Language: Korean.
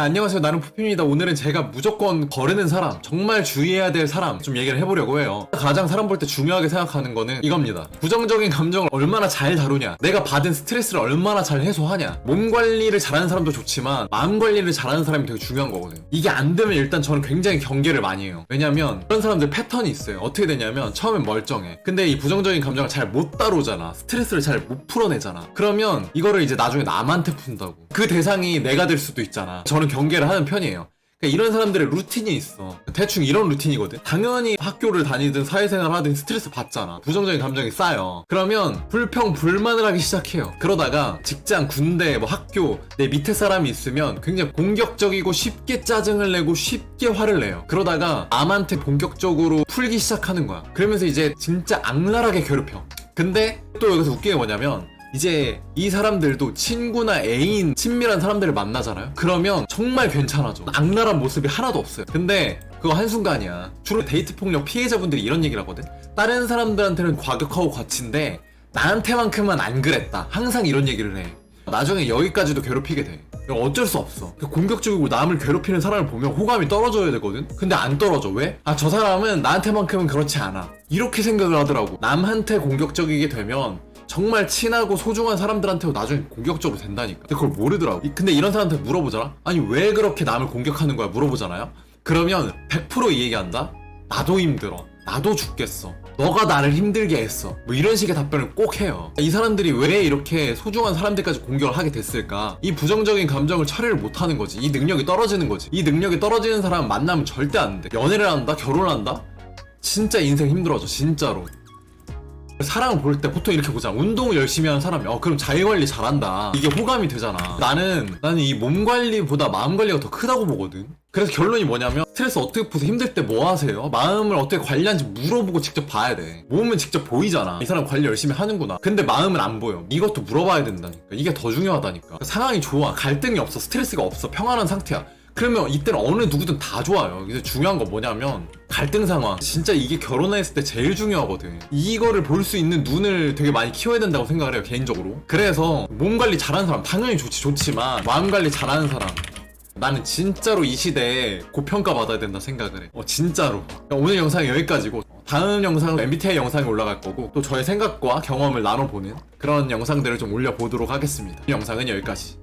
안녕하세요, 나는 푸피입니다. 오늘은 제가 무조건 거르는 사람, 정말 주의해야 될 사람 좀 얘기를 해보려고 해요. 가장 사람 볼 때 중요하게 생각하는 거는 이겁니다. 부정적인 감정을 얼마나 잘 다루냐, 내가 받은 스트레스를 얼마나 잘 해소하냐. 몸 관리를 잘하는 사람도 좋지만 마음 관리를 잘하는 사람이 되게 중요한 거거든요. 이게 안 되면 일단 저는 굉장히 경계를 많이 해요. 왜냐면 그런 사람들 패턴이 있어요. 어떻게 되냐면 처음엔 멀쩡해. 근데 이 부정적인 감정을 잘 못 다루잖아. 스트레스를 잘 못 풀어내잖아. 그러면 이거를 이제 나중에 남한테 푼다고. 그 대상이 내가 될 수도 있잖아. 저는 경계를 하는 편이에요. 그러니까 이런 사람들의 루틴이 있어. 대충 이런 루틴이거든. 당연히 학교를 다니든 사회생활 하든 스트레스 받잖아. 부정적인 감정이 쌓여. 그러면 불평 불만을 하기 시작해요. 그러다가 직장, 군대, 뭐 학교, 내 밑에 사람이 있으면 굉장히 공격적이고 쉽게 짜증을 내고 쉽게 화를 내요. 그러다가 남한테 본격적으로 풀기 시작하는 거야. 그러면서 이제 진짜 악랄하게 괴롭혀. 근데 또 여기서 웃긴 게 뭐냐면 이제 이 사람들도 친구나 애인, 친밀한 사람들을 만나잖아요. 그러면 정말 괜찮아져. 악랄한 모습이 하나도 없어요. 근데 그거 한순간이야. 주로 데이트 폭력 피해자분들이 이런 얘기를 하거든. 다른 사람들한테는 과격하고 거친데 나한테만큼은 안 그랬다. 항상 이런 얘기를 해. 나중에 여기까지도 괴롭히게 돼. 어쩔 수 없어. 공격적이고 남을 괴롭히는 사람을 보면 호감이 떨어져야 되거든. 근데 안 떨어져. 왜? 아, 저 사람은 나한테만큼은 그렇지 않아. 이렇게 생각을 하더라고. 남한테 공격적이게 되면 정말 친하고 소중한 사람들한테도 나중에 공격적으로 된다니까. 근데 그걸 모르더라고. 근데 이런 사람한테 물어보잖아? 아니 왜 그렇게 남을 공격하는 거야? 물어보잖아요? 그러면 100% 이 얘기한다? 나도 힘들어. 나도 죽겠어. 너가 나를 힘들게 했어. 뭐 이런 식의 답변을 꼭 해요. 이 사람들이 왜 이렇게 소중한 사람들까지 공격을 하게 됐을까? 이 부정적인 감정을 처리를 못하는 거지. 이 능력이 떨어지는 거지. 이 능력이 떨어지는 사람 만나면 절대 안 돼. 연애를 한다? 결혼한다? 진짜 인생 힘들어져. 진짜로. 사람을 볼 때 보통 이렇게 보잖아. 운동을 열심히 하는 사람이 그럼 자기관리 잘한다. 이게 호감이 되잖아. 나는 이 몸 관리보다 마음 관리가 더 크다고 보거든. 그래서 결론이 뭐냐면 스트레스 어떻게 푸세요? 힘들 때 뭐 하세요? 마음을 어떻게 관리하는지 물어보고 직접 봐야 돼. 몸은 직접 보이잖아. 이 사람 관리 열심히 하는구나. 근데 마음은 안 보여. 이것도 물어봐야 된다니까. 이게 더 중요하다니까. 상황이 좋아. 갈등이 없어. 스트레스가 없어. 평안한 상태야. 그러면 이때는 어느 누구든 다 좋아요. 근데 중요한 건 뭐냐면 갈등 상황. 진짜 이게 결혼했을 때 제일 중요하거든. 이거를 볼 수 있는 눈을 되게 많이 키워야 된다고 생각을 해요, 개인적으로. 그래서 몸 관리 잘하는 사람 당연히 좋지만 마음 관리 잘하는 사람, 나는 진짜로 이 시대에 고평가 받아야 된다 생각을 해. 진짜로. 오늘 영상은 여기까지고 다음 영상은 MBTI 영상이 올라갈 거고 또 저의 생각과 경험을 나눠보는 그런 영상들을 좀 올려보도록 하겠습니다. 이 영상은 여기까지.